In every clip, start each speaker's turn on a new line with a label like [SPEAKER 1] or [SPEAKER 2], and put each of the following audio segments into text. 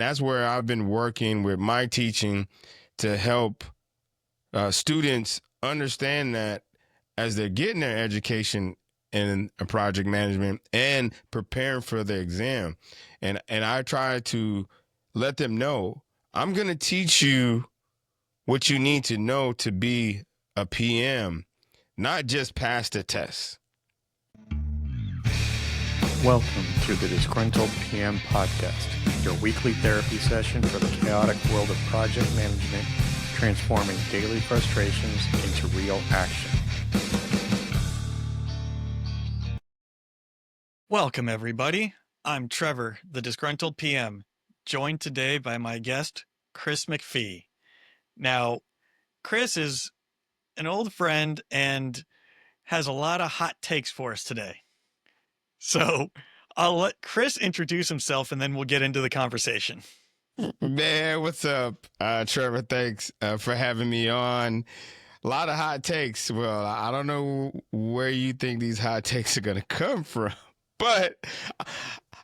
[SPEAKER 1] That's where I've been working with my teaching to help students understand that as they're getting their education in a project management and preparing for the exam. And I try to let them know I'm going to teach you what you need to know to be a PM, not just pass the test.
[SPEAKER 2] Welcome to the Disgruntled PM Podcast, your weekly therapy session for the chaotic world of project management, transforming daily frustrations into real action.
[SPEAKER 3] Welcome, everybody. I'm Trevor, the Disgruntled PM, joined today by my guest, Chris McPhee. Now, Chris is an old friend and has a lot of hot takes for us today. So I'll let Chris introduce himself and then we'll get into the conversation.
[SPEAKER 1] Man, what's up, Trevor? Thanks for having me on. A lot of hot takes. Well, I don't know where you think these hot takes are going to come from, but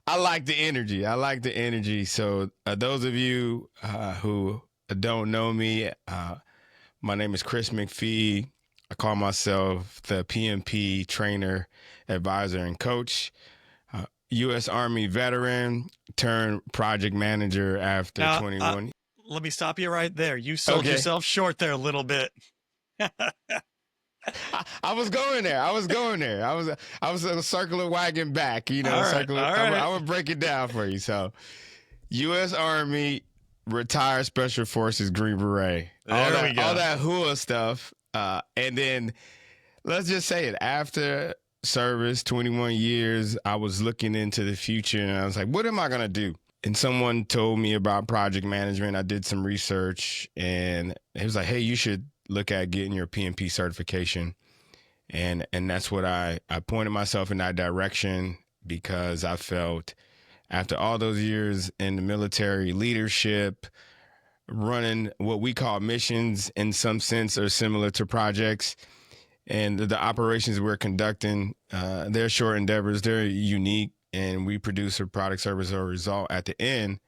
[SPEAKER 1] I like the energy. So those of you who don't know me, my name is Chris McPhee. I call myself the PMP trainer, advisor, and coach. U.S. Army veteran turned project manager after 21.
[SPEAKER 3] Let me stop you right there. You sold yourself short there a little bit.
[SPEAKER 1] I was going there. I was a circular wagon back, you know.
[SPEAKER 3] All right.
[SPEAKER 1] I would break it down for you. So, U.S. Army retired Special Forces Green Beret.
[SPEAKER 3] There we go.
[SPEAKER 1] All that hula stuff. And then let's just say it, after service, 21 years, I was looking into the future and I was like, what am I going to do? And someone told me about project management. I did some research and it was like, hey, you should look at getting your PMP certification. And that's what I pointed myself in that direction because I felt after all those years in the military leadership, running what we call missions in some sense are similar to projects. And the operations we're conducting, they're short endeavors, they're unique, and we produce a product, service, or result at the end.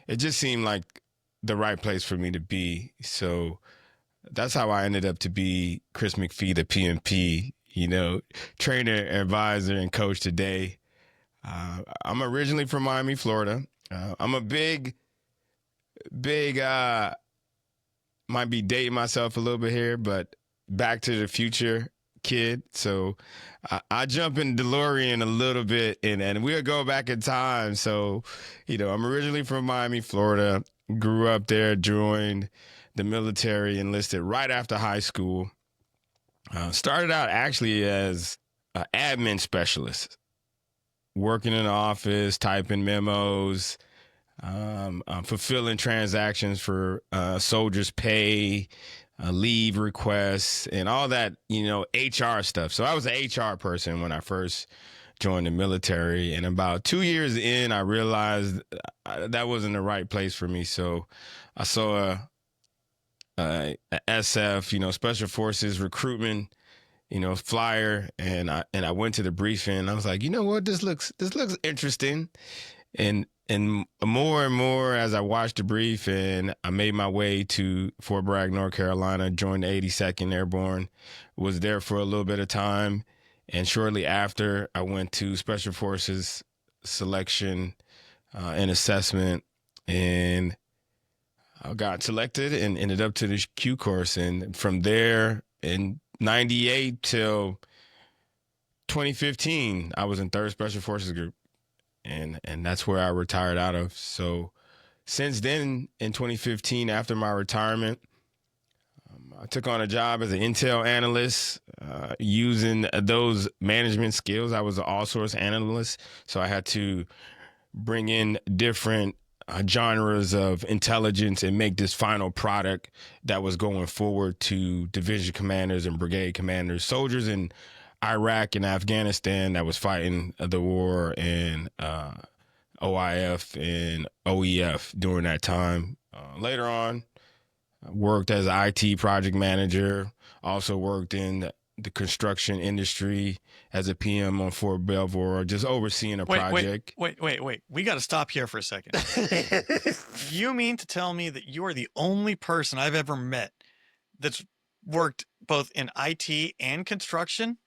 [SPEAKER 1] It just seemed like the right place for me to be. So that's how I ended up to be Chris McPhee, the PMP, you know, trainer, advisor, and coach today. I'm originally from Miami, Florida. I'm a big, might be dating myself a little bit here, but Back to the Future kid. So I jump in DeLorean a little bit and we'll go back in time. So, you know, I'm originally from Miami, Florida, grew up there, joined the military, enlisted right after high school. Started out actually as an admin specialist, working in the office, typing memos, fulfilling transactions for soldiers' pay, leave requests, and all that, you know, HR stuff. So I was an HR person when I first joined the military. And about 2 years in, I realized that wasn't the right place for me. So I saw a SF, you know, Special Forces recruitment, you know, flyer, and I went to the briefing. I was like, you know what, this looks interesting. And more as I watched the brief, and I made my way to Fort Bragg, North Carolina, joined the 82nd Airborne, was there for a little bit of time. And shortly after, I went to Special Forces selection and assessment, and I got selected and ended up to the Q course. And from there, in 98 till 2015, I was in 3rd Special Forces Group. And that's where I retired out of. So since then, in 2015, after my retirement, I took on a job as an Intel analyst, using those management skills. I was an all-source analyst, so I had to bring in different genres of intelligence and make this final product that was going forward to division commanders and brigade commanders, soldiers in Iraq and Afghanistan that was fighting the war in OIF and OEF during that time. Later on, I worked as an IT project manager, also worked in the construction industry as a PM on Fort Belvoir, just overseeing a project.
[SPEAKER 3] Wait. We got to stop here for a second. You mean to tell me that you are the only person I've ever met that's worked both in IT and construction?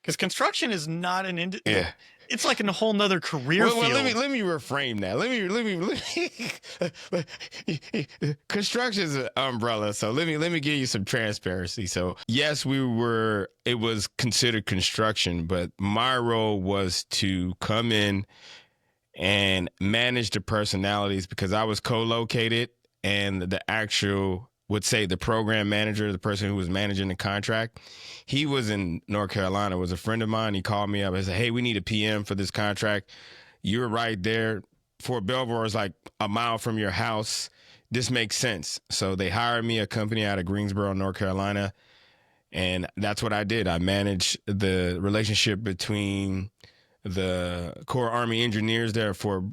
[SPEAKER 3] Because construction is not an industry.
[SPEAKER 1] Yeah.
[SPEAKER 3] It's like a whole nother career
[SPEAKER 1] Well,
[SPEAKER 3] field.
[SPEAKER 1] let me reframe that. Let me construction is an umbrella. So let me give you some transparency. So yes, it was considered construction, but my role was to come in and manage the personalities because I was co-located, and the actual would say the program manager, the person who was managing the contract, he was in North Carolina, was a friend of mine. He called me up and said, hey, we need a PM for this contract. You're right there. Fort Belvoir is like a mile from your house. This makes sense. So they hired me, a company out of Greensboro, North Carolina. And that's what I did. I managed the relationship between the Corps Army engineers there for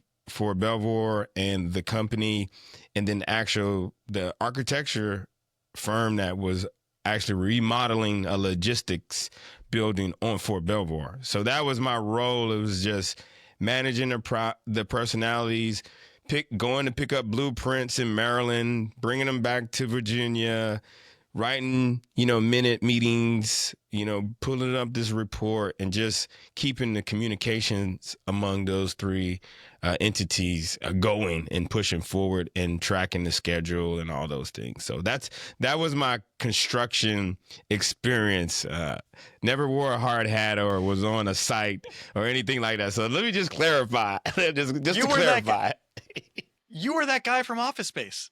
[SPEAKER 1] Belvoir and the company, and then the architecture firm that was actually remodeling a logistics building on Fort Belvoir. So that was my role. It was just managing the personalities, going to pick up blueprints in Maryland, bringing them back to Virginia, writing, minute meetings, pulling up this report, and just keeping the communications among those three entities going and pushing forward and tracking the schedule and all those things. So that was my construction experience. Never wore a hard hat or was on a site or anything like that. So let me just clarify. just to clarify.
[SPEAKER 3] You were that guy from Office Space.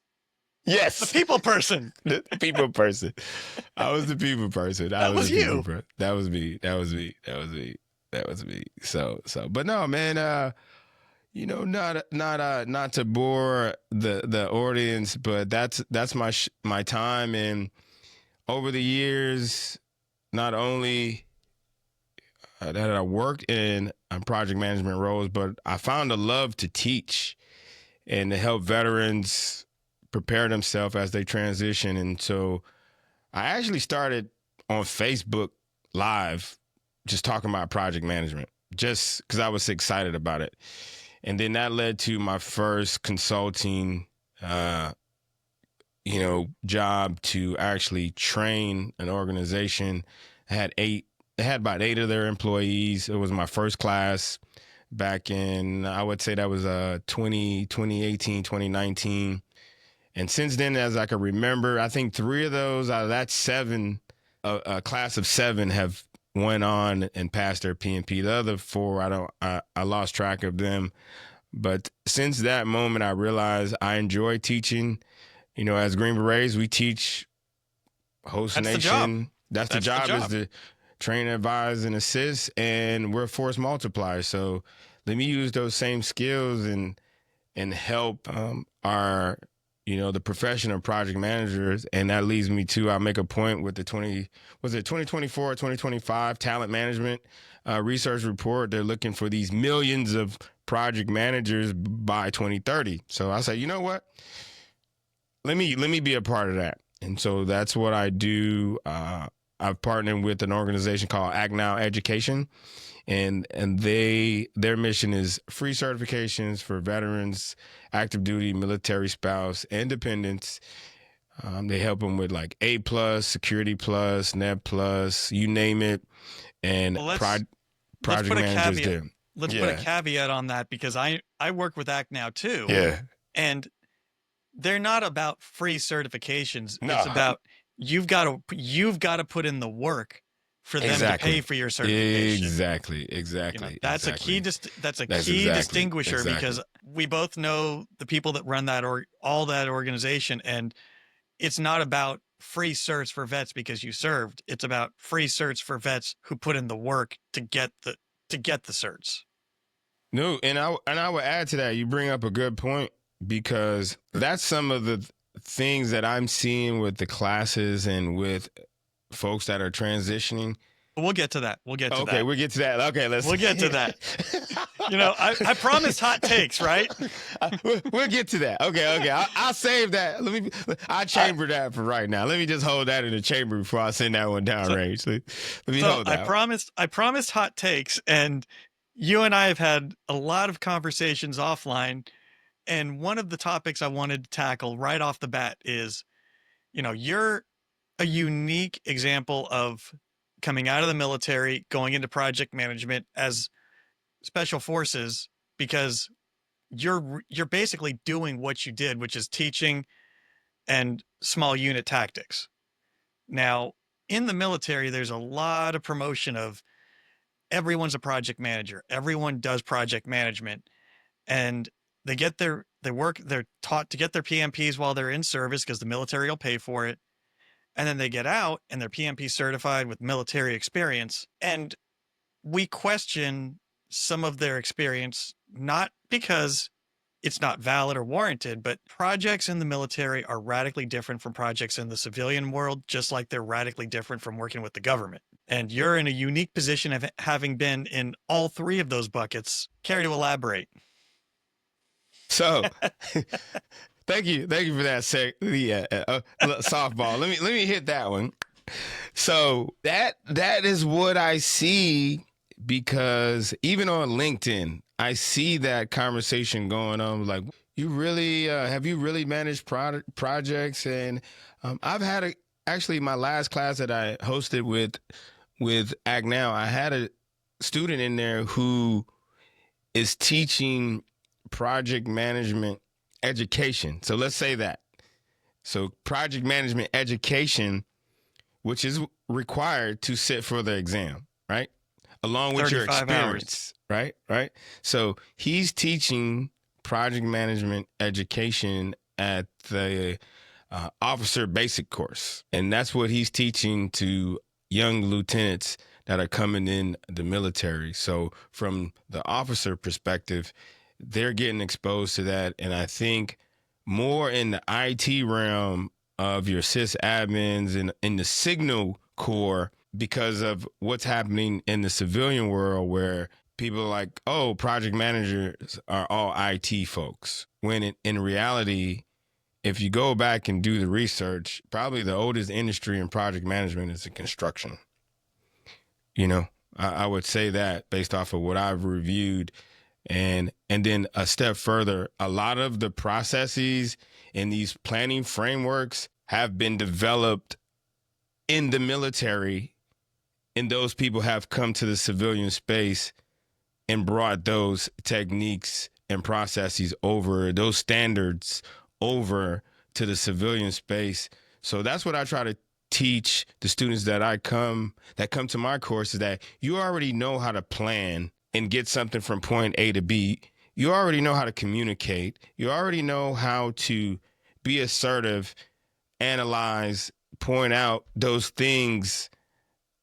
[SPEAKER 1] Yes.
[SPEAKER 3] The people person.
[SPEAKER 1] The people person. I was the people person.
[SPEAKER 3] That was you.
[SPEAKER 1] That was me. So, but no, man, not to bore the audience, but that's my time. And over the years, not only that I worked in project management roles, but I found a love to teach and to help veterans prepare themselves as they transition. And so I actually started on Facebook Live just talking about project management, just because I was excited about it. And then that led to my first consulting, job to actually train an organization. It had about 8 of their employees. It was my first class back in, I would say that was 2018, 2019. And since then, as I can remember, I think 3 of those out of that 7, a class of 7 have went on and passed their PMP. The other 4, I lost track of them. But since that moment, I realized I enjoy teaching. As Green Berets, we teach host nation. That's the job. Is to train, advise, and assist. And we're force multipliers. So let me use those same skills and help our the profession of project managers. And that leads me to, I make a point with the 2024, 2025 talent management research report. They're looking for these millions of project managers by 2030. So I say, you know what? Let me be a part of that. And so that's what I do. I've partnered with an organization called Act Now Education. And their mission is free certifications for veterans, active duty, military spouse, and dependents. They help them with like A+, Security Plus, Net Plus, you name it. And project managers do.
[SPEAKER 3] Let's put a caveat on that, because I work with Act Now too.
[SPEAKER 1] Yeah.
[SPEAKER 3] And they're not about free certifications.
[SPEAKER 1] No.
[SPEAKER 3] It's about you've got to put in the work for them to pay for your certification.
[SPEAKER 1] Exactly.
[SPEAKER 3] That's
[SPEAKER 1] exactly.
[SPEAKER 3] a key distinguisher, because we both know the people that run that all that organization, and it's not about free certs for vets because you served. It's about free certs for vets who put in the work to get the certs.
[SPEAKER 1] No, and I would add to that. You bring up a good point, because that's some of the things that I'm seeing with the classes and with folks that are transitioning.
[SPEAKER 3] We'll get to that. We'll get to
[SPEAKER 1] Okay,
[SPEAKER 3] that.
[SPEAKER 1] we'll get to that. Okay, let's.
[SPEAKER 3] We'll get to that. I promised hot takes, right?
[SPEAKER 1] We'll get to that. Okay. I'll save that. I'll chamber that for right now. Let me just hold that in the chamber before I send that one down range. Let me hold that.
[SPEAKER 3] I promised hot takes, and you and I have had a lot of conversations offline. And one of the topics I wanted to tackle right off the bat is, you're a unique example of coming out of the military, going into project management as special forces, because you're basically doing what you did, which is teaching and small unit tactics. Now, in the military, there's a lot of promotion of everyone's a project manager. Everyone does project management, and they're taught to get their PMPs while they're in service because the military will pay for it. And then they get out and they're PMP certified with military experience. And we question some of their experience, not because it's not valid or warranted, but projects in the military are radically different from projects in the civilian world, just like they're radically different from working with the government. And you're in a unique position of having been in all three of those buckets. Care to elaborate?
[SPEAKER 1] So, thank you for that softball. Let me hit that one. So that is what I see, because even on LinkedIn, I see that conversation going on. Like, you really have you really managed projects? And I've had actually my last class that I hosted with Act Now, I had a student in there who is teaching project management education. So let's say that. So project management education, which is required to sit for the exam, right? Along with your experience, hours. Right? So he's teaching project management education at the officer basic course. And that's what he's teaching to young lieutenants that are coming in the military. So from the officer perspective, they're getting exposed to that. And I think more in the IT realm of your sysadmins and in the signal corps, because of what's happening in the civilian world, where people are like, oh, project managers are all IT folks. When in reality, if you go back and do the research, probably the oldest industry in project management is the construction. I would say that based off of what I've reviewed. And then a step further, a lot of the processes in these planning frameworks have been developed in the military, and those people have come to the civilian space and brought those techniques and processes over, those standards over to the civilian space. So that's what I try to teach the students that come to my course, is that you already know how to plan and get something from point A to B. You already know how to communicate. You already know how to be assertive, analyze, point out those things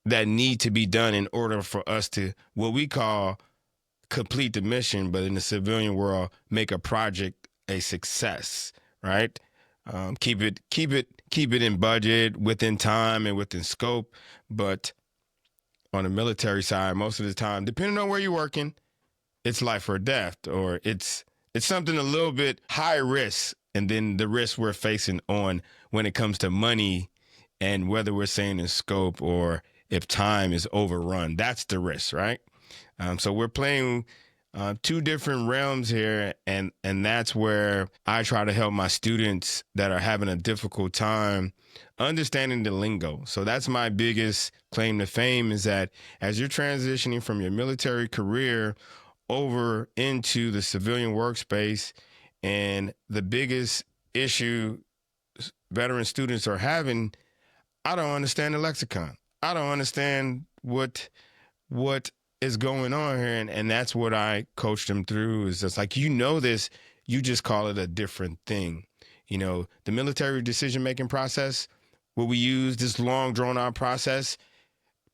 [SPEAKER 1] that need to be done in order for us to, what we call, complete the mission, but in the civilian world, make a project a success, right? Keep it in budget, within time and within scope. But on the military side, most of the time, depending on where you're working, it's life or death, or it's something a little bit high risk. And then the risk we're facing on when it comes to money, and whether we're saying in scope or if time is overrun, that's the risk, right? So we're playing two different realms here, and that's where I try to help my students that are having a difficult time understanding the lingo. So that's my biggest claim to fame, is that as you're transitioning from your military career over into the civilian workspace, and the biggest issue veteran students are having, I don't understand the lexicon. I don't understand what is going on here. And that's what I coach them through, is just like, this, you just call it a different thing. The military decision-making process, where we use this long drawn-out process,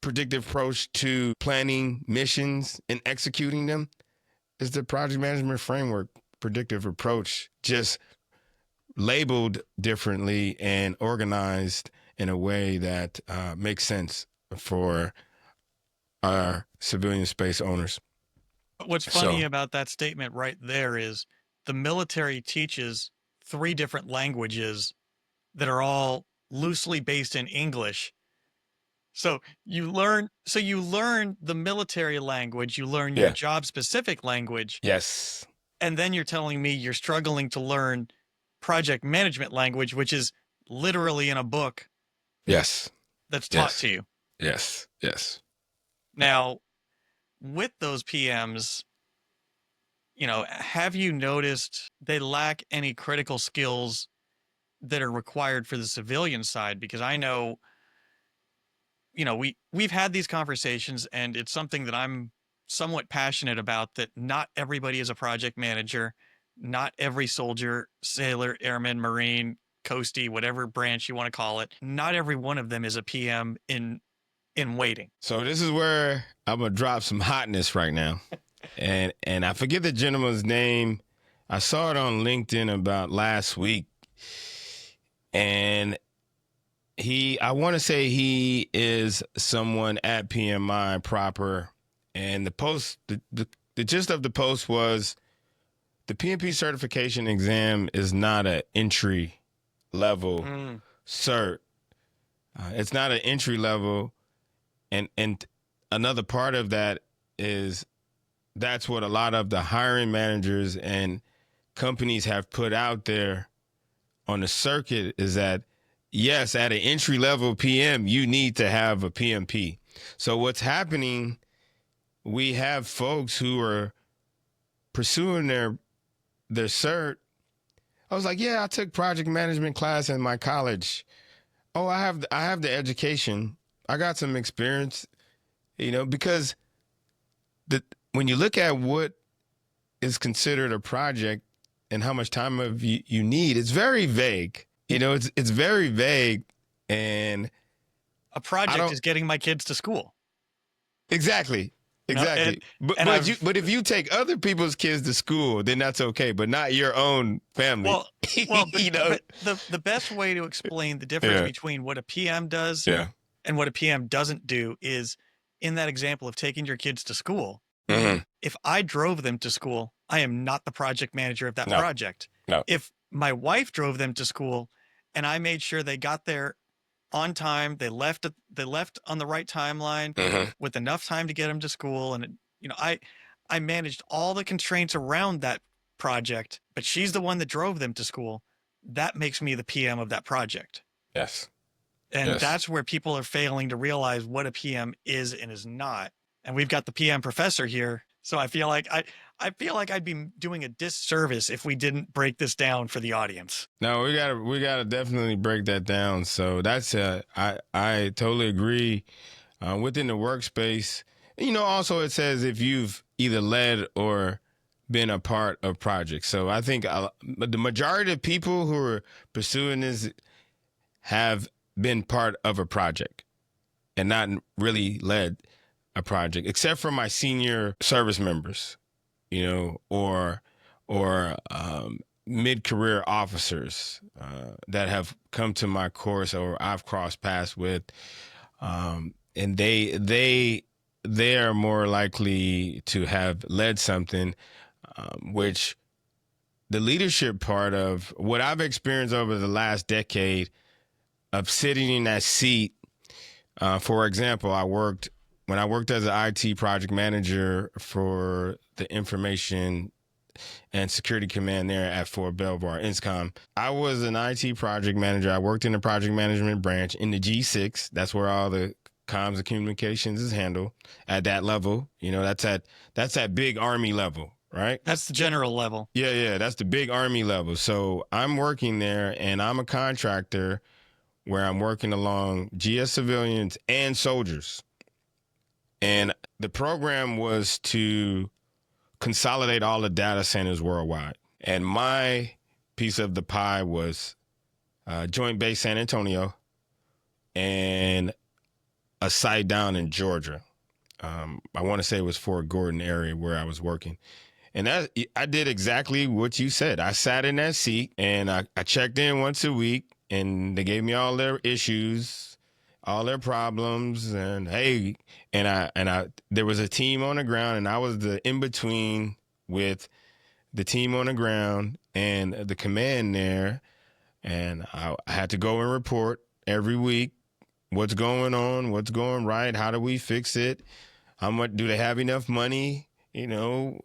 [SPEAKER 1] predictive approach to planning missions and executing them, is the project management framework predictive approach, just labeled differently and organized in a way that makes sense for are civilian space owners.
[SPEAKER 3] What's funny about that statement right there is the military teaches 3 different languages that are all loosely based in English. So you learn the military language, you learn your job specific language.
[SPEAKER 1] Yes.
[SPEAKER 3] And then you're telling me you're struggling to learn project management language, which is literally in a book.
[SPEAKER 1] Yes.
[SPEAKER 3] That's taught to you.
[SPEAKER 1] Yes. Yes.
[SPEAKER 3] Now, with those PMs, have you noticed they lack any critical skills that are required for the civilian side? Because I know, we've had these conversations, and it's something that I'm somewhat passionate about, that not everybody is a project manager. Not every soldier, sailor, airman, Marine, coastie, whatever branch you want to call it, not every one of them is a PM in waiting.
[SPEAKER 1] So this is where I'm gonna drop some hotness right now. And I forget the gentleman's name. I saw it on LinkedIn about last week. And I want to say he is someone at PMI proper. And the post, the gist of the post was the PMP certification exam is not an entry level cert. It's not an entry level. And another part of that is that's what a lot of the hiring managers and companies have put out there on the circuit, is that, yes, at an entry-level PM, you need to have a PMP. So what's happening, we have folks who are pursuing their cert. I was like, yeah, I took project management class in my college. Oh, I have the education. I got some experience, because when you look at what is considered a project and how much time you need, it's very vague. It's very vague. And
[SPEAKER 3] a project is getting my kids to school.
[SPEAKER 1] Exactly. But if you take other people's kids to school, then that's okay, but not your own family.
[SPEAKER 3] Well, but the best way to explain the difference between what a PM does and what a PM doesn't do is, in that example of taking your kids to school, if I drove them to school, I am not the project manager of that project.
[SPEAKER 1] No.
[SPEAKER 3] If my wife drove them to school and I made sure they got there on time, they left on the right timeline with enough time to get them to school, and I managed all the constraints around that project, but she's the one that drove them to school. That makes me the PM of that project.
[SPEAKER 1] Yes.
[SPEAKER 3] And that's where people are failing to realize what a PM is and is not. And we've got the PM professor here, so I feel like I'd be doing a disservice if we didn't break this down for the audience.
[SPEAKER 1] No, we gotta definitely break that down. So that's I totally agree. Within the workspace, also it says if you've either led or been a part of projects. So I think the majority of people who are pursuing this have been part of a project and not really led a project, except for my senior service members, or mid-career officers that have come to my course or I've crossed paths with, and they are more likely to have led something, which the leadership part of what I've experienced over the last decade of sitting in that seat. For example, when I worked as an IT project manager for the information and security command there at Fort Belvoir, INSCOM, I was an IT project manager. I worked in the project management branch in the G6. That's where all the comms and communications is handled at that level. That's at big Army level, right?
[SPEAKER 3] That's the general level.
[SPEAKER 1] Yeah. That's the big Army level. So I'm working there, and I'm a contractor where I'm working along GS civilians and soldiers. And the program was to consolidate all the data centers worldwide. And my piece of the pie was Joint Base San Antonio and a site down in Georgia. I want to say it was Fort Gordon area where I was working. And I did exactly what you said. I sat in that seat and I checked in once a week, and they gave me all their issues. all their problems, and hey, and I there was a team on the ground, and I was the in between with the team on the ground and the command there, and I had to go and report every week what's going on, what's going right, how do we fix it, how much do they have enough money, and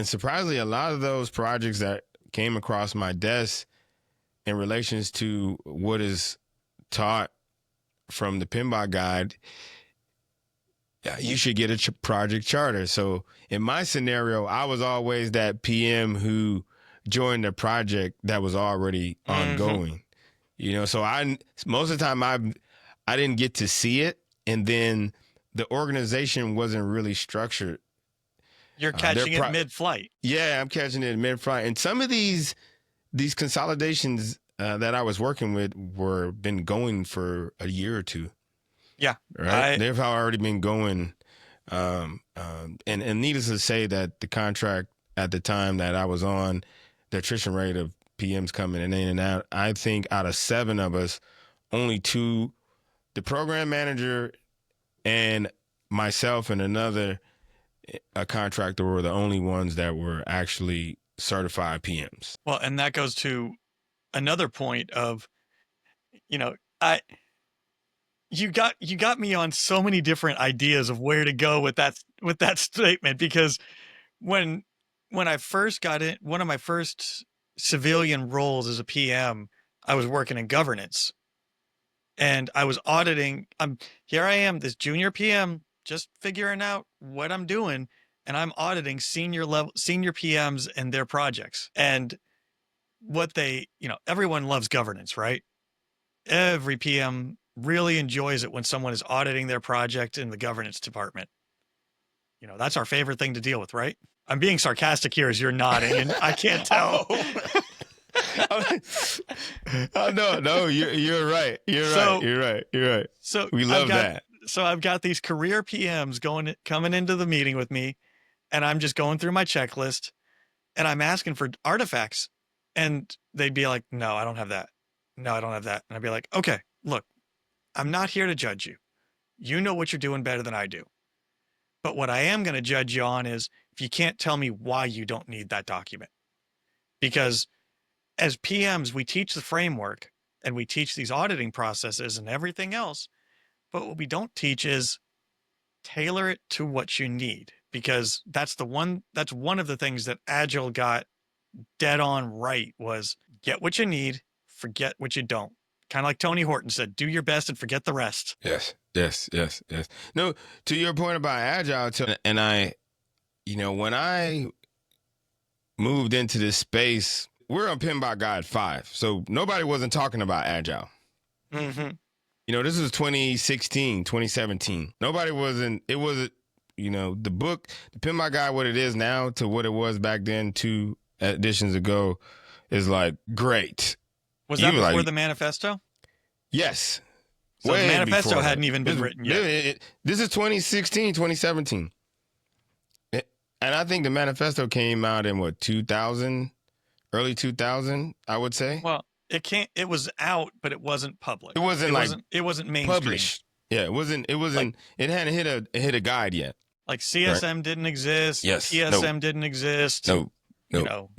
[SPEAKER 1] surprisingly, a lot of those projects that came across my desk in relations to what is taught from the PMBOK guide, you should get a project charter. So in my scenario, I was always that PM who joined a project that was already ongoing. So most of the time I didn't get to see it, and then the organization wasn't really structured.
[SPEAKER 3] You're catching it mid-flight.
[SPEAKER 1] Yeah, I'm catching it mid-flight. And some of these consolidations that I was working with been going for a year or two.
[SPEAKER 3] Yeah.
[SPEAKER 1] Right. They've already been going. And needless to say that the contract at the time that I was on, the attrition rate of PMs coming in and out, I think out of 7 of us, only 2, the program manager and myself and a contractor, were the only ones that were actually certified PMs.
[SPEAKER 3] Well, and that goes to another point of, you got me on so many different ideas of where to go with that statement, because when I first got in, one of my first civilian roles as a PM, I was working in governance, and I was auditing. Here I am, this junior PM, just figuring out what I'm doing, and I'm auditing senior PMs and their projects. And what everyone loves governance, right? Every PM really enjoys it when someone is auditing their project in the governance department. That's our favorite thing to deal with, right? I'm being sarcastic here as you're nodding, and I can't tell.
[SPEAKER 1] No, you're right. You're right.
[SPEAKER 3] So
[SPEAKER 1] we love that.
[SPEAKER 3] So I've got these career PMs coming into the meeting with me, and I'm just going through my checklist, and I'm asking for artifacts, and they'd be like, "No, I don't have that. No, I don't have that." And I'd be like, "Okay, look, I'm not here to judge you. You know what you're doing better than I do. But what I am going to judge you on is if you can't tell me why you don't need that document. Because as PMs, we teach the framework and we teach these auditing processes and everything else. But what we don't teach is tailor it to what you need, because that's one of the things that Agile got dead on right, was get what you need, forget what you don't. Kind of like Tony Horton said, do your best and forget the rest.
[SPEAKER 1] Yes. No, to your point about Agile, and I, when I moved into this space, we're on PMBOK Guide 5, so nobody wasn't talking about Agile.
[SPEAKER 3] Mm-hmm.
[SPEAKER 1] This was 2016, 2017. Nobody wasn't, it wasn't, the book, the PMBOK Guide, what it is now to what it was back then 2 editions ago, is like great.
[SPEAKER 3] Was that before the manifesto?
[SPEAKER 1] Yes.
[SPEAKER 3] So the manifesto hadn't even been written yet.
[SPEAKER 1] This is 2016, 2017. And I think the manifesto came out in 2000, early 2000, I would say.
[SPEAKER 3] Well, it was out, but it wasn't public.
[SPEAKER 1] It wasn't
[SPEAKER 3] mainstream.
[SPEAKER 1] Published. Yeah, it wasn't, it hadn't hit a guide yet.
[SPEAKER 3] Like CSM didn't exist.
[SPEAKER 1] Yes.
[SPEAKER 3] PSM didn't exist.
[SPEAKER 1] No.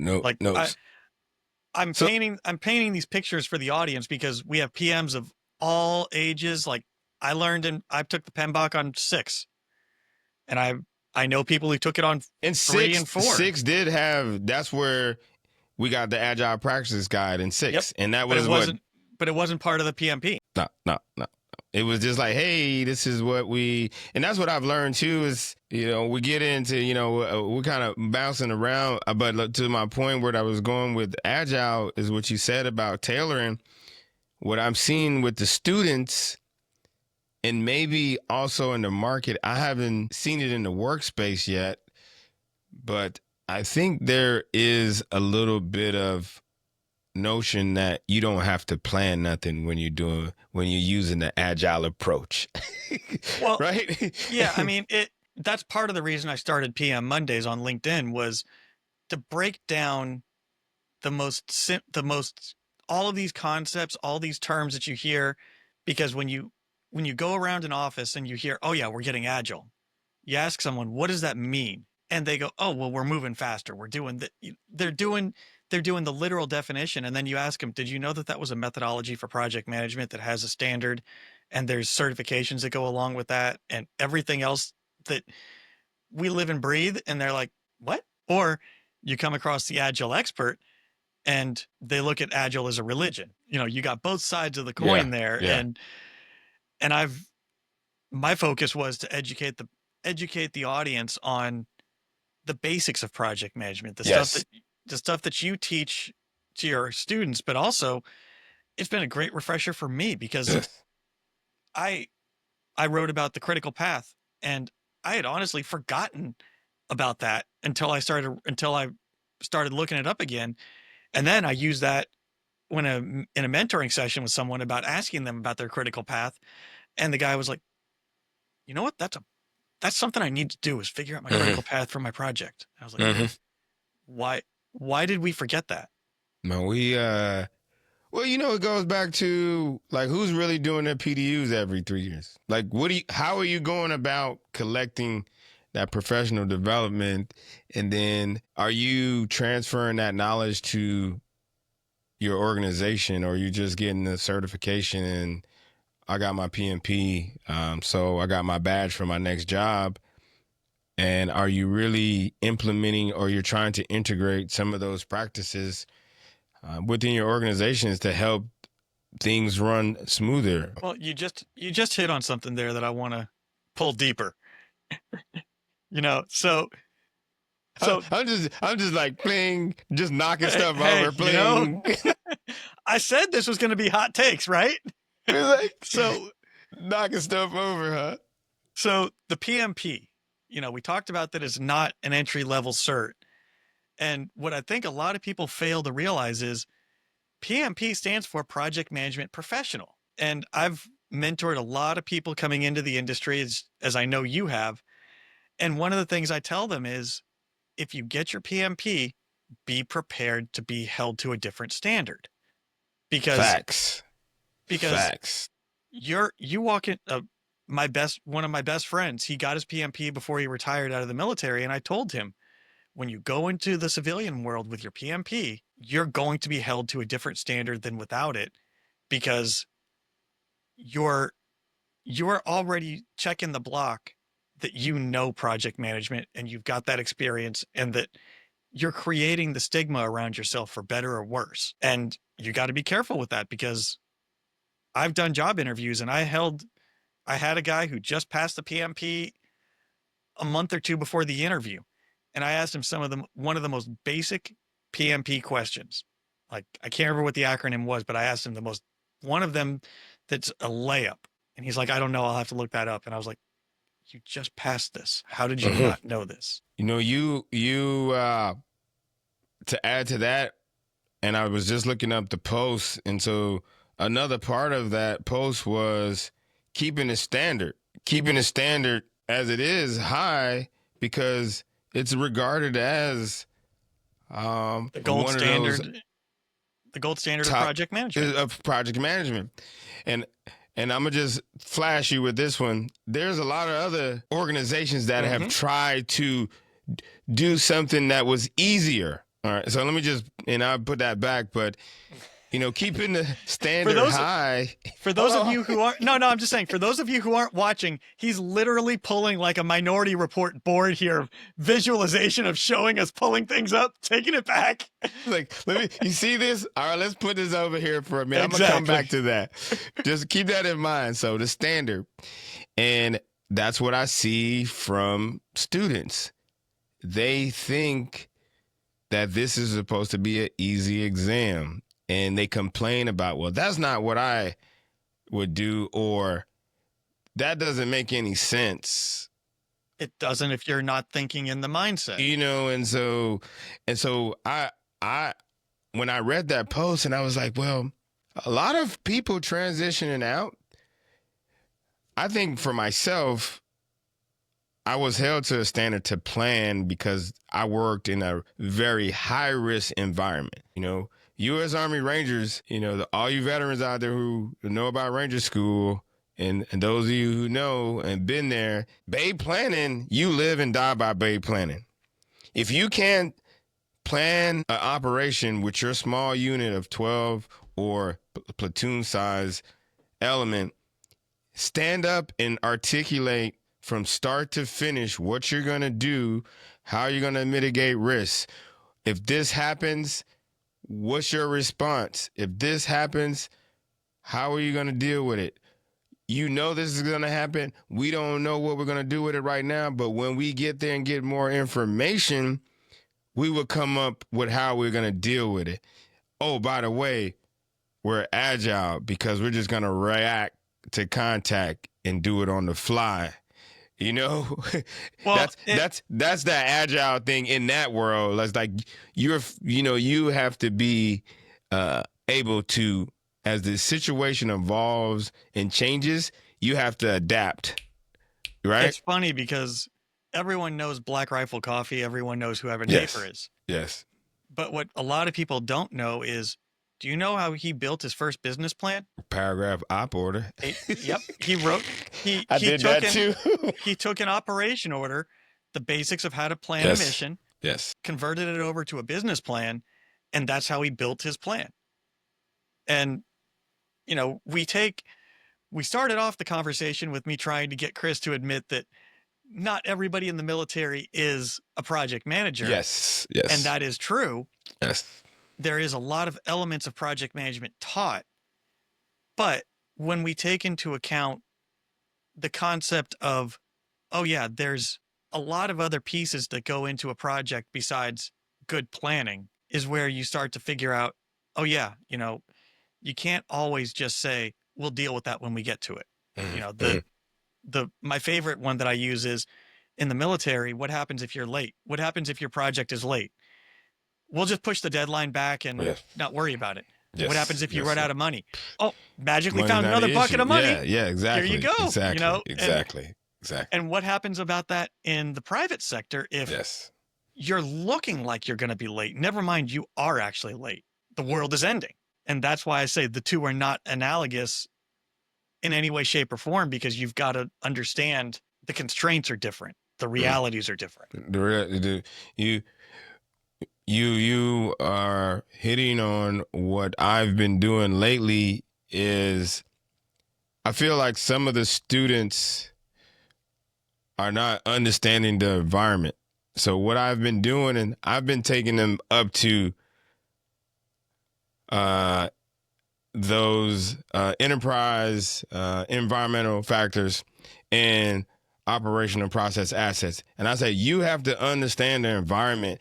[SPEAKER 3] I'm painting these pictures for the audience because we have PMs of all ages. Like I took the PMBOK on 6, and I know people who took it on 3 and 4.
[SPEAKER 1] 6 did have, that's where we got the Agile Practices Guide in 6. Yep. And that was
[SPEAKER 3] but it wasn't part of the PMP.
[SPEAKER 1] No. It was just like, hey, this is what and that's what I've learned too, is, we get into, we're kind of bouncing around, but to my point where I was going with Agile is what you said about tailoring. What I'm seeing with the students, and maybe also in the market, I haven't seen it in the workspace yet, but I think there is a little bit of notion that you don't have to plan nothing when you're using the Agile approach.
[SPEAKER 3] Well,
[SPEAKER 1] right?
[SPEAKER 3] Yeah, I mean, that's part of the reason I started PM Mondays on LinkedIn, was to break down the most all of these concepts, all these terms that you hear, because when you when you go around an office and you hear, oh yeah, we're getting agile, you ask someone, what does that mean? And they go, oh, well, we're moving faster. We're doing they're doing the literal definition. And then you ask them, did you know that that was a methodology for project management that has a standard, and there's certifications that go along with that and everything else that we live and breathe? And they're like, what? Or you come across the agile expert and they look at agile as a religion. You got both sides of the coin there.
[SPEAKER 1] Yeah.
[SPEAKER 3] And my focus was to educate the audience on the basics of project management, the stuff that you teach to your students, but also it's been a great refresher for me because I wrote about the critical path, and I had honestly forgotten about that until I started looking it up again. And then I used that in a mentoring session with someone about asking them about their critical path. And the guy was like, you know what? That's something I need to do, is figure out my critical path for my project. I was like, why did we forget that?
[SPEAKER 1] No, well, it goes back to like, who's really doing their PDUs every 3 years? Like, how are you going about collecting that professional development? And then are you transferring that knowledge to your organization, or are you just getting the certification and I got my PMP, so I got my badge for my next job? And are you really implementing, or you're trying to integrate some of those practices within your organizations to help things run smoother?
[SPEAKER 3] Well, you just hit on something there that I want to pull deeper. So
[SPEAKER 1] I'm just like playing, just knocking stuff
[SPEAKER 3] hey,
[SPEAKER 1] over, playing.
[SPEAKER 3] I said this was going to be hot takes, right?
[SPEAKER 1] Like,
[SPEAKER 3] So
[SPEAKER 1] knocking stuff over, huh?
[SPEAKER 3] So the PMP, we talked about that is not an entry level cert. And what I think a lot of people fail to realize is PMP stands for Project Management Professional. And I've mentored a lot of people coming into the industry, as I know you have. And one of the things I tell them is, if you get your PMP, be prepared to be held to a different standard. Because
[SPEAKER 1] Facts.
[SPEAKER 3] You walk in, one of my best friends, he got his PMP before he retired out of the military. And I told him, when you go into the civilian world with your PMP, you're going to be held to a different standard than without it, because you're already checking the block that project management and you've got that experience, and that you're creating the stigma around yourself for better or worse. And you got to be careful with that, because I've done job interviews and I had a guy who just passed the PMP a month or two before the interview. And I asked him one of the most basic PMP questions. Like, I can't remember what the acronym was, but I asked him one of them that's a layup. And he's like, I don't know, I'll have to look that up. And I was like, you just passed this. How did you not know this?
[SPEAKER 1] You to add to that, and I was just looking up the post, and so another part of that post was keeping the standard as it is high, because it's regarded as
[SPEAKER 3] the gold standard. The gold standard of project management. And I'm going to just flash you with this one. There's a lot of other organizations that have tried to do something that was easier. All right. So let me and I'll put that back, but keeping the standard high. For those of you who aren't, I'm just saying, for those of you who aren't watching, he's literally pulling like a Minority Report board here, visualization of showing us pulling things up, taking it back.
[SPEAKER 1] Like, you see this? All right, let's put this over here for a minute. Exactly. I'm going to come back to that. Just keep that in mind. So the standard, and that's what I see from students. They think that this is supposed to be an easy exam. And they complain about, well, that's not what I would do, or that doesn't make any sense.
[SPEAKER 3] It doesn't if you're not thinking in the mindset.
[SPEAKER 1] And so I when I read that post, and I was like, well, a lot of people transitioning out. I think for myself, I was held to a standard to plan because I worked in a very high risk environment, U.S. Army Rangers, all you veterans out there who know about Ranger School And those of you who know and been there, Bay planning, you live and die by Bay planning. If you can't plan an operation with your small unit of 12 or platoon size element, stand up and articulate from start to finish what you're going to do, how you're going to mitigate risks. If this happens, what's your response? If this happens, how are you going to deal with it? You know this is going to happen. We don't know what we're going to do with it right now, but when we get there and get more information, we will come up with how we're going to deal with it. Oh, by the way, we're agile because we're just going to react to contact and do it on the fly. You know,
[SPEAKER 3] Well,
[SPEAKER 1] that's the agile thing in that world. That's like you have to be able to, as the situation evolves and changes, you have to adapt. Right?
[SPEAKER 3] It's funny because everyone knows Black Rifle Coffee. Everyone knows who Evan
[SPEAKER 1] Yes.
[SPEAKER 3] Hafer is.
[SPEAKER 1] Yes.
[SPEAKER 3] But what a lot of people don't know is, do you know how he built his first business plan?
[SPEAKER 1] Paragraph op order.
[SPEAKER 3] Yep. He wrote,
[SPEAKER 1] I did that too.
[SPEAKER 3] He took an operation order, the basics of how to plan
[SPEAKER 1] Yes.
[SPEAKER 3] a mission,
[SPEAKER 1] Yes.
[SPEAKER 3] converted it over to a business plan, and that's how he built his plan. And, you know, we started off the conversation with me trying to get Chris to admit that not everybody in the military is a project manager.
[SPEAKER 1] Yes. Yes.
[SPEAKER 3] And that is true.
[SPEAKER 1] Yes.
[SPEAKER 3] There is a lot of elements of project management taught. But when we take into account the concept of, oh yeah, there's a lot of other pieces that go into a project besides good planning, is where you start to figure out, oh yeah, you know, you can't always just say, we'll deal with that when we get to it.
[SPEAKER 1] Mm-hmm.
[SPEAKER 3] You know, my favorite one that I use is, in the military, what happens if you're late? What happens if your project is late? We'll just push the deadline back and not worry about it.
[SPEAKER 1] Yes.
[SPEAKER 3] What happens if you
[SPEAKER 1] Yes,
[SPEAKER 3] run
[SPEAKER 1] sir.
[SPEAKER 3] out of money? Oh, magically
[SPEAKER 1] Money
[SPEAKER 3] found
[SPEAKER 1] not
[SPEAKER 3] another
[SPEAKER 1] an
[SPEAKER 3] bucket
[SPEAKER 1] issue.
[SPEAKER 3] of money.
[SPEAKER 1] Yeah, exactly.
[SPEAKER 3] Here you go.
[SPEAKER 1] Exactly.
[SPEAKER 3] You know,
[SPEAKER 1] exactly.
[SPEAKER 3] And what happens about that in the private sector if
[SPEAKER 1] Yes.
[SPEAKER 3] you're looking like you're going to be late? Never mind, you are actually late. The world is ending. And that's why I say the two are not analogous in any way, shape, or form, because you've got to understand the constraints are different. The realities are different.
[SPEAKER 1] You are hitting on what I've been doing lately. Is I feel like some of the students are not understanding the environment. So what I've been doing, and I've been taking them up to those enterprise environmental factors and operational process assets. And I say, you have to understand the environment.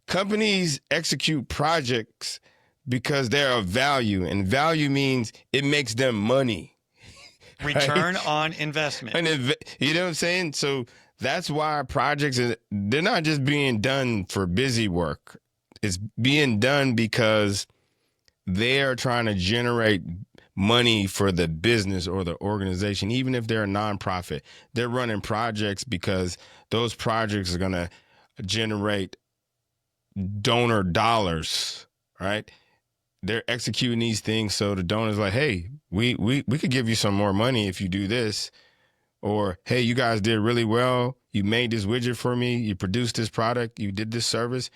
[SPEAKER 1] Companies execute projects because they're of value, and value means it makes them money.
[SPEAKER 3] Return on investment.
[SPEAKER 1] And you know what I'm saying? So that's why projects, they're not just being done for busy work. It's being done because they are trying to generate money for the business or the organization. Even if they're a nonprofit, they're running projects because those projects are going to generate donor dollars, right? They're executing these things so the donor's like, hey, we could give you some more money if you do this. Or, hey, you guys did really well. You made this widget for me. You produced this product. You did this service.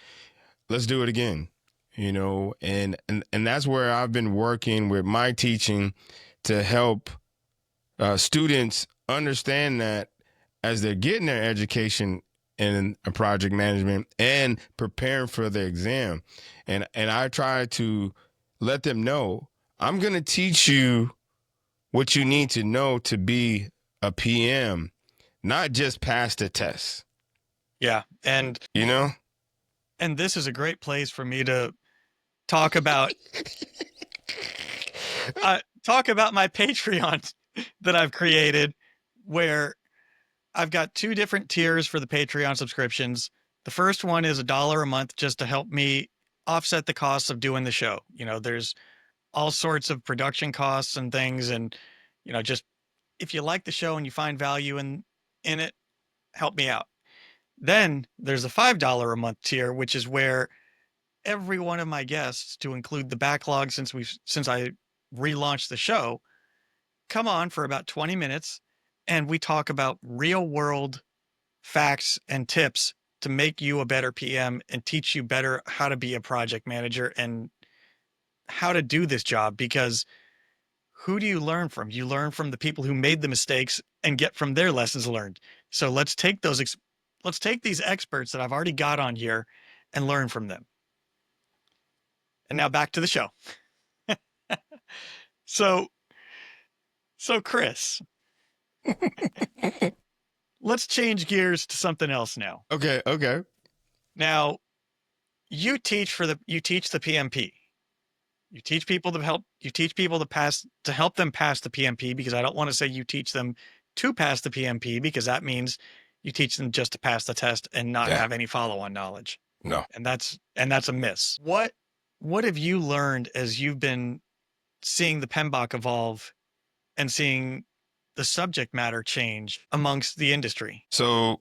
[SPEAKER 1] Let's do it again. You know, and that's where I've been working with my teaching to help students understand that as they're getting their education in project management and preparing for the exam. And I try to let them know, I'm going to teach you what you need to know to be a PM, not just pass the test.
[SPEAKER 3] Yeah. And,
[SPEAKER 1] you know,
[SPEAKER 3] and this is a great place for me to talk about my Patreon that I've created, where I've got two different tiers for the Patreon subscriptions. The first one is $1 a month just to help me offset the costs of doing the show. You know, there's all sorts of production costs and things. And, you know, just if you like the show and you find value in it, help me out. Then there's a $5 a month tier, which is where every one of my guests, to include the backlog since I relaunched the show, come on for about 20 minutes and we talk about real world facts and tips to make you a better PM and teach you better how to be a project manager and how to do this job. Because who do you learn from? You learn from the people who made the mistakes and get from their lessons learned. So let's take these experts that I've already got on here and learn from them. And now back to the show. So Chris, let's change gears to something else now.
[SPEAKER 1] Okay.
[SPEAKER 3] Now, you teach the PMP. You teach people to help them pass the PMP, because I don't want to say you teach them to pass the PMP, because that means you teach them just to pass the test and not have any follow-on knowledge.
[SPEAKER 1] No.
[SPEAKER 3] And that's a miss. What have you learned as you've been seeing the PMBOK evolve and seeing the subject matter change amongst the industry?
[SPEAKER 1] So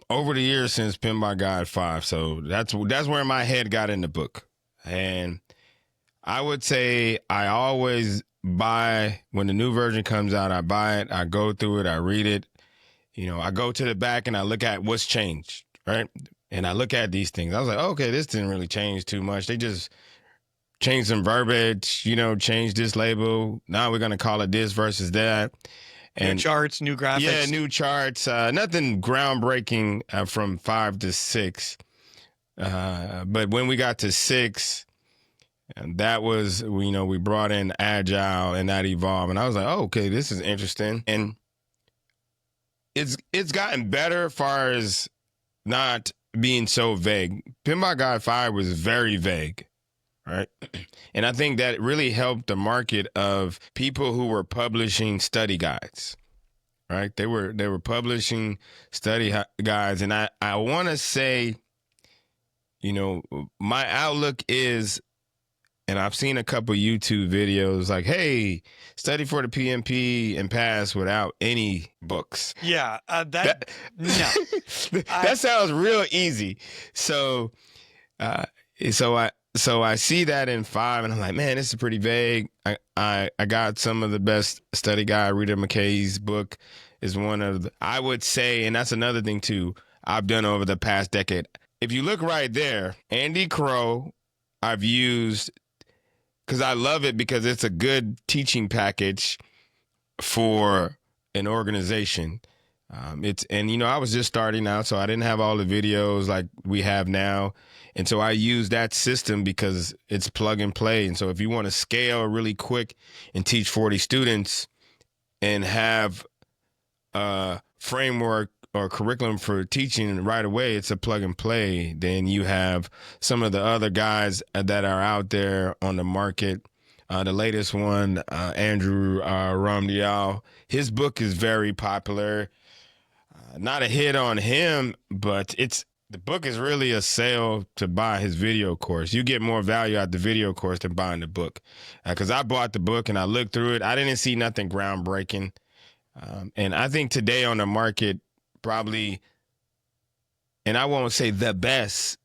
[SPEAKER 1] over the years since PMBOK Guide 5, so that's where my head got in the book. And I would say I always buy, when the new version comes out, I buy it, I go through it, I read it. I go to the back and I look at what's changed, right? And I look at these things. I was like, okay, this didn't really change too much. They just changed some verbiage, changed this label. Now we're going to call it this versus that.
[SPEAKER 3] And new charts, new graphics.
[SPEAKER 1] Yeah, new charts. Nothing groundbreaking from 5 to 6. But when we got to 6, that was, we brought in Agile and that evolved. And I was like, oh, okay, this is interesting. And it's gotten better as far as not being so vague. PMBOK Guide 5 was very vague, right? And I think that really helped the market of people who were publishing study guides, right? They were publishing study guides. And I want to say, my outlook is, and I've seen a couple YouTube videos like, hey, study for the PMP and pass without any books.
[SPEAKER 3] Yeah, no.
[SPEAKER 1] That sounds real easy. So I see that in 5, and I'm like, man, this is pretty vague. I got some of the best study guide. Rita McKay's book is one of I would say, and that's another thing too, I've done over the past decade. If you look right there, Andy Crow, I've used, because I love it, because it's a good teaching package for an organization. I was just starting out, so I didn't have all the videos like we have now. And so I use that system because it's plug and play. And so if you want to scale really quick and teach 40 students and have a framework or curriculum for teaching right away, it's a plug and play. Then you have some of the other guys that are out there on the market. The latest one, Andrew Ramdial, his book is very popular. Not a hit on him, but the book is really a sale to buy his video course. You get more value out the video course than buying the book. Because I bought the book and I looked through it. I didn't see nothing groundbreaking. And I think today on the market, probably, and I won't say the best,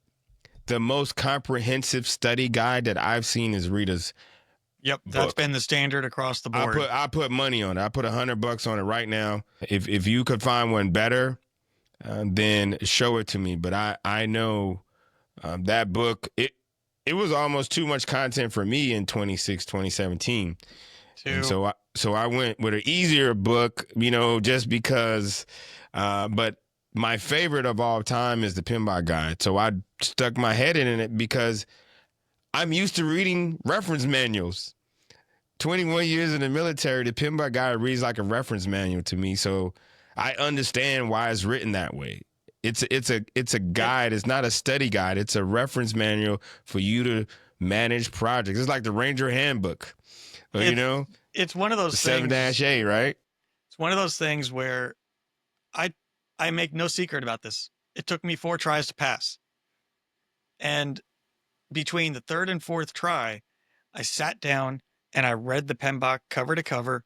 [SPEAKER 1] the most comprehensive study guide that I've seen is Rita's.
[SPEAKER 3] Yep, that's been the standard across the board.
[SPEAKER 1] I put money on it. I put $100 on it right now. If you could find one better, then show it to me. But I know that book, it was almost too much content for me in 2017. And so I went with an easier book, just because. But my favorite of all time is the PMBOK Guide. So I stuck my head in it because I'm used to reading reference manuals. 21 years in the military, the PMBOK Guide reads like a reference manual to me. So I understand why it's written that way. It's a guide. It's not a study guide. It's a reference manual for you to manage projects. It's like the Ranger Handbook.
[SPEAKER 3] It's one of those things.
[SPEAKER 1] 7-A, right?
[SPEAKER 3] It's one of those things where I make no secret about this. It took me 4 tries to pass. And between the 3rd and 4th try, I sat down and I read the PMBOK cover to cover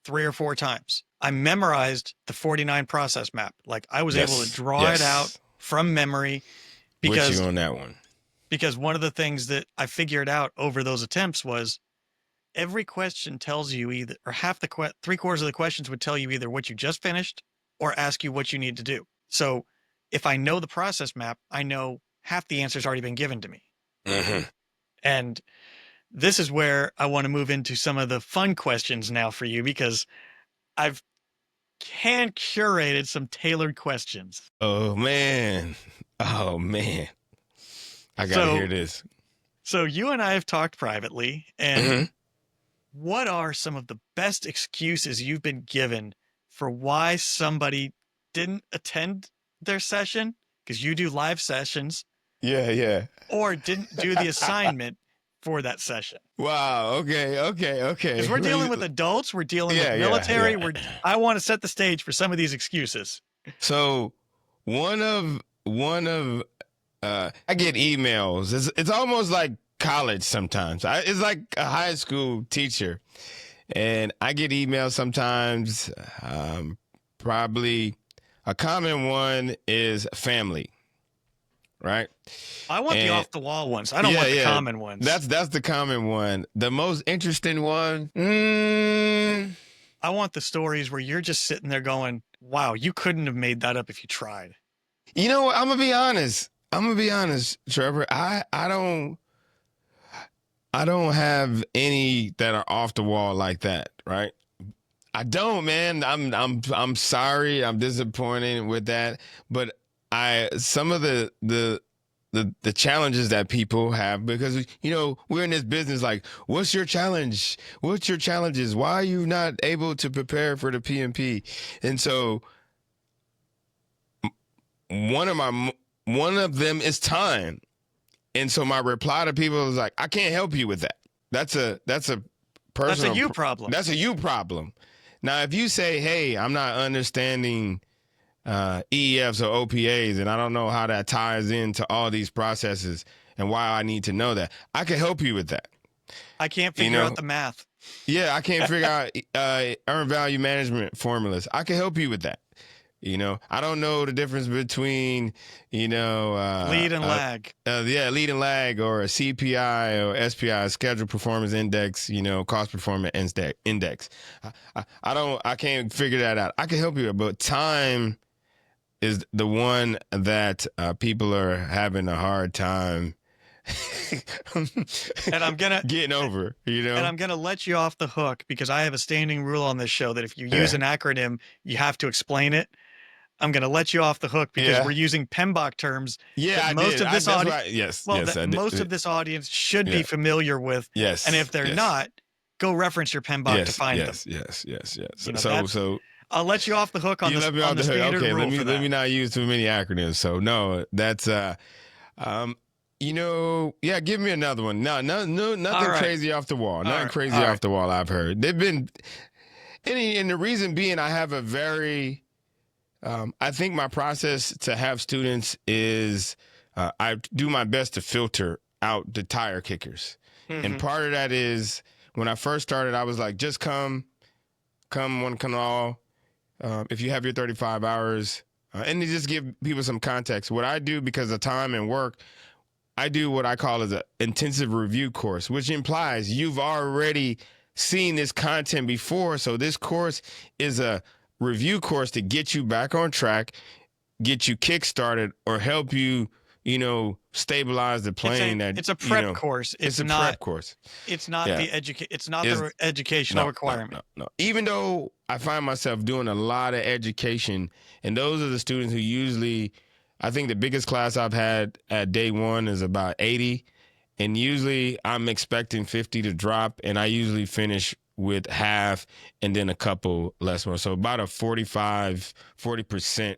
[SPEAKER 3] 3 or 4 times. I memorized the 49 process map. Like I was able to draw it out from memory. Because,
[SPEAKER 1] with you on that one.
[SPEAKER 3] Because one of the things that I figured out over those attempts was every question tells you either, or three-quarters of the questions would tell you either what you just finished or ask you what you need to do. So if I know the process map, I know half the answer's already been given to me.
[SPEAKER 1] Mm-hmm.
[SPEAKER 3] And this is where I want to move into some of the fun questions now for you, because I've curated some tailored questions.
[SPEAKER 1] Oh man. I gotta hear this.
[SPEAKER 3] So you and I have talked privately, and
[SPEAKER 1] Mm-hmm.
[SPEAKER 3] what are some of the best excuses you've been given for why somebody didn't attend their session, because you do live sessions,
[SPEAKER 1] Yeah.
[SPEAKER 3] or didn't do the assignment for that session?
[SPEAKER 1] Wow. Okay.
[SPEAKER 3] Because we're dealing with adults, we're dealing with military. I want to set the stage for some of these excuses.
[SPEAKER 1] So one of I get emails. It's almost like college sometimes. It's like a high school teacher, and I get emails sometimes. Probably a common one is family, right?
[SPEAKER 3] I want the off the wall ones. I don't want the common ones.
[SPEAKER 1] That's the common one. The most interesting one.
[SPEAKER 3] I want the stories where you're just sitting there going, "Wow, you couldn't have made that up if you tried."
[SPEAKER 1] You know what? I'm gonna be honest, Trevor. I don't have any that are off the wall like that, right? I don't, man. I'm sorry. I'm disappointed with that. But some of the challenges that people have, because we're in this business, like, what's your challenge? What's your challenges? Why are you not able to prepare for the PMP? And so one of them is time. And so my reply to people is like, I can't help you with that. That's a personal.
[SPEAKER 3] That's a you problem.
[SPEAKER 1] That's a you problem. Now, if you say, hey, I'm not understanding EEFs or OPAs, and I don't know how that ties into all these processes and why I need to know that, I can help you with that.
[SPEAKER 3] I can't figure out the math.
[SPEAKER 1] Yeah, I can't figure out earned value management formulas. I can help you with that. I don't know the difference between, lead
[SPEAKER 3] and lag.
[SPEAKER 1] Lead and lag, or a CPI or SPI, schedule performance index, cost performance index. I can't figure that out. I can help you, but time is the one that people are having a hard time
[SPEAKER 3] and I'm gonna
[SPEAKER 1] getting over,
[SPEAKER 3] And I'm gonna let you off the hook, because I have a standing rule on this show that if you use an acronym, you have to explain it. I'm gonna let you off the hook because we're using PMBOK terms.
[SPEAKER 1] Yeah,
[SPEAKER 3] most of this
[SPEAKER 1] audience.
[SPEAKER 3] Most of this audience should be familiar with.
[SPEAKER 1] Yes,
[SPEAKER 3] and if they're not, go reference your PMBOK to find them.
[SPEAKER 1] Yes.
[SPEAKER 3] So I'll let you off the hook on the standard
[SPEAKER 1] okay,
[SPEAKER 3] rule.
[SPEAKER 1] let me not use too many acronyms. So no, that's give me another one. No, nothing crazy off the wall. Nothing crazy off the wall I've heard. They've been, and the reason being, I have a very, I think my process to have students is I do my best to filter out the tire kickers. Mm-hmm. And part of that is, when I first started, I was like, just come one, come all. If you have your 35 hours, and to just give people some context, what I do, because of time and work, I do what I call as an intensive review course, which implies you've already seen this content before. So this course is a review course to get you back on track, get you kick-started, or help you, stabilize the plane.
[SPEAKER 3] It's a prep course.
[SPEAKER 1] It's a prep course.
[SPEAKER 3] It's not the educational requirement.
[SPEAKER 1] No. Even though I find myself doing a lot of education, and those are the students who usually, I think the biggest class I've had at day one is about 80, and usually I'm expecting 50 to drop, and I usually finish with half and then a couple less more. So about a 40%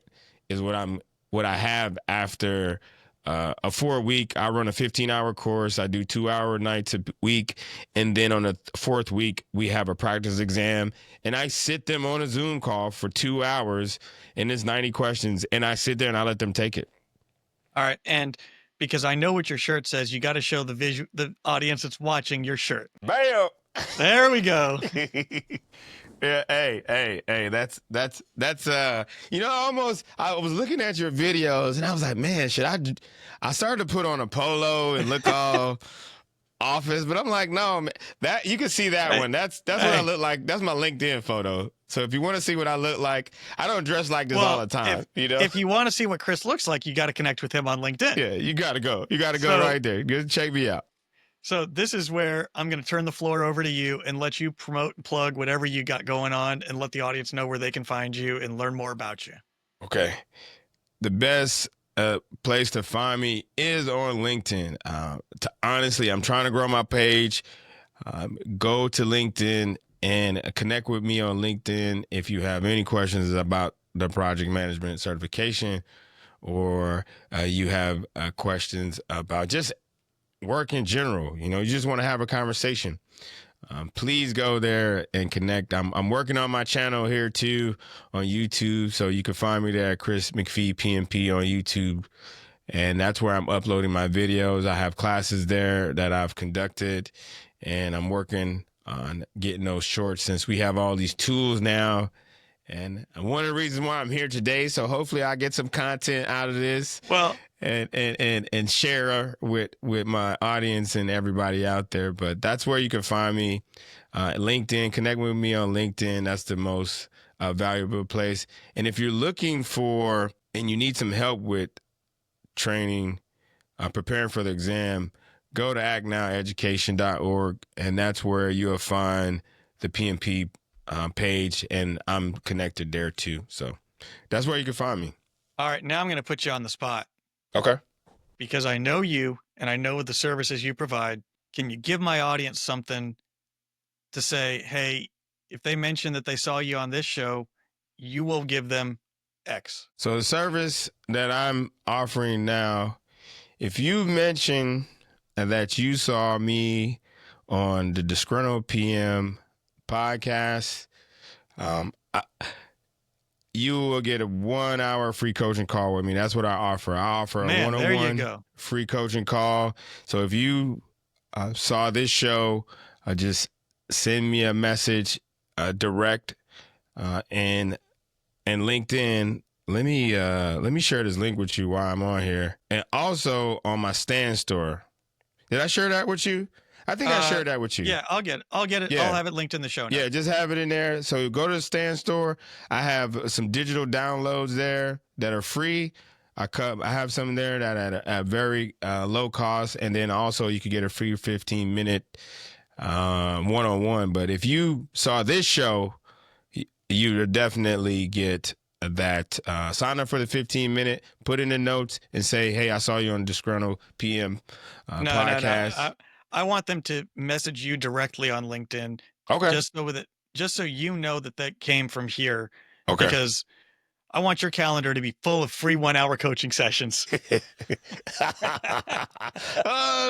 [SPEAKER 1] is what I have after a 4-week. I run a 15-hour course. I do 2-hour nights a week. And then on the 4th week, we have a practice exam. And I sit them on a Zoom call for 2 hours, and it's 90 questions. And I sit there and I let them take it.
[SPEAKER 3] All right. And because I know what your shirt says, you got to show the audience that's watching your shirt.
[SPEAKER 1] Bam!
[SPEAKER 3] There we go.
[SPEAKER 1] Yeah, hey, that's I was looking at your videos and I was like, man, I started to put on a polo and look all office, but I'm like, no, man, that you can see that
[SPEAKER 3] Hey,
[SPEAKER 1] one. That's what I look like. That's my LinkedIn photo. So if you want to see what I look like, I don't dress like this all the time.
[SPEAKER 3] If you want to see what Chris looks like, you got to connect with him on LinkedIn.
[SPEAKER 1] Yeah, you gotta go. You gotta go right there. Just check me out.
[SPEAKER 3] So this is where I'm going to turn the floor over to you and let you promote and plug whatever you got going on, and let the audience know where they can find you and learn more about you.
[SPEAKER 1] Okay. The best place to find me is on LinkedIn. Honestly, I'm trying to grow my page. Go to LinkedIn and connect with me on LinkedIn if you have any questions about the project management certification, or you have questions about just work in general. You just want to have a conversation. Please go there and connect. I'm working on my channel here too on YouTube, so you can find me there at Chris McPhee PMP on YouTube, and that's where I'm uploading my videos. I have classes there that I've conducted, and I'm working on getting those shorts since we have all these tools now. And one of the reasons why I'm here today, so hopefully I get some content out of this.
[SPEAKER 3] Well,
[SPEAKER 1] and share with my audience and everybody out there. But that's where you can find me. LinkedIn, connect with me on LinkedIn. That's the most valuable place. And if you're looking for and you need some help with training, preparing for the exam, go to actnoweducation.org, and that's where you'll find the PMP page, and I'm connected there too. So that's where you can find me.
[SPEAKER 3] All right, now I'm going to put you on the spot.
[SPEAKER 1] Okay.
[SPEAKER 3] Because I know you and I know the services you provide. Can you give my audience something to say, hey, if they mention that they saw you on this show, you will give them X?
[SPEAKER 1] So the service that I'm offering now, if you mention that you saw me on the Disgruntled PM podcast, you will get a 1 hour free coaching call with me. That's what I offer. I offer a one-on-one free coaching call. So if you saw this show, just send me a message direct and LinkedIn. Let me share this link with you while I'm on here. And also on my Stand store. Did I share that with you? I think I shared that with you.
[SPEAKER 3] Yeah, I'll get it.
[SPEAKER 1] Yeah.
[SPEAKER 3] I'll have it linked in the show notes.
[SPEAKER 1] Yeah, just have it in there. So go to the Stand store. I have some digital downloads there that are free. I have some there that are at a very low cost, and then also you can get a free 15-minute one-on-one. But if you saw this show, you would definitely get that. Sign up for the 15-minute, put in the notes, and say, hey, I saw you on Disgruntled PM podcast.
[SPEAKER 3] No. I want them to message you directly on LinkedIn.
[SPEAKER 1] Okay.
[SPEAKER 3] Just so you know that came from here.
[SPEAKER 1] Okay.
[SPEAKER 3] Because I want your calendar to be full of free 1 hour coaching sessions.
[SPEAKER 1] Oh,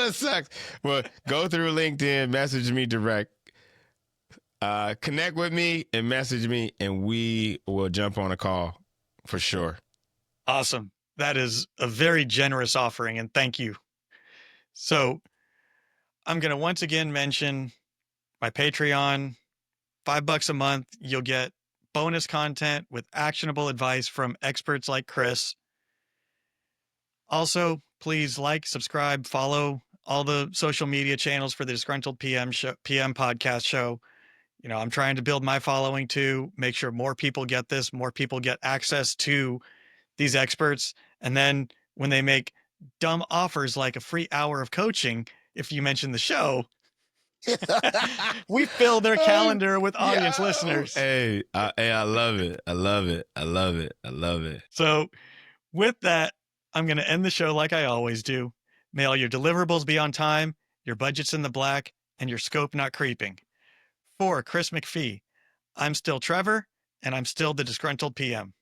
[SPEAKER 1] that sucks. Well, go through LinkedIn, message me direct. Connect with me and message me, and we will jump on a call for sure.
[SPEAKER 3] Awesome. That is a very generous offering, and thank you. So I'm going to once again mention my Patreon. $5 a month. You'll get bonus content with actionable advice from experts like Chris. Also, please like, subscribe, follow all the social media channels for the Disgruntled PM podcast show. I'm trying to build my following too, make sure more people get this, more people get access to these experts. And then when they make dumb offers like a free hour of coaching, if you mention the show, we fill their calendar with audience listeners.
[SPEAKER 1] Hey, I love it. I love it. I love it. I love it.
[SPEAKER 3] So with that, I'm going to end the show like I always do. May all your deliverables be on time, your budget's in the black, and your scope not creeping. For Chris McPhee, I'm still Trevor, and I'm still the Disgruntled PM.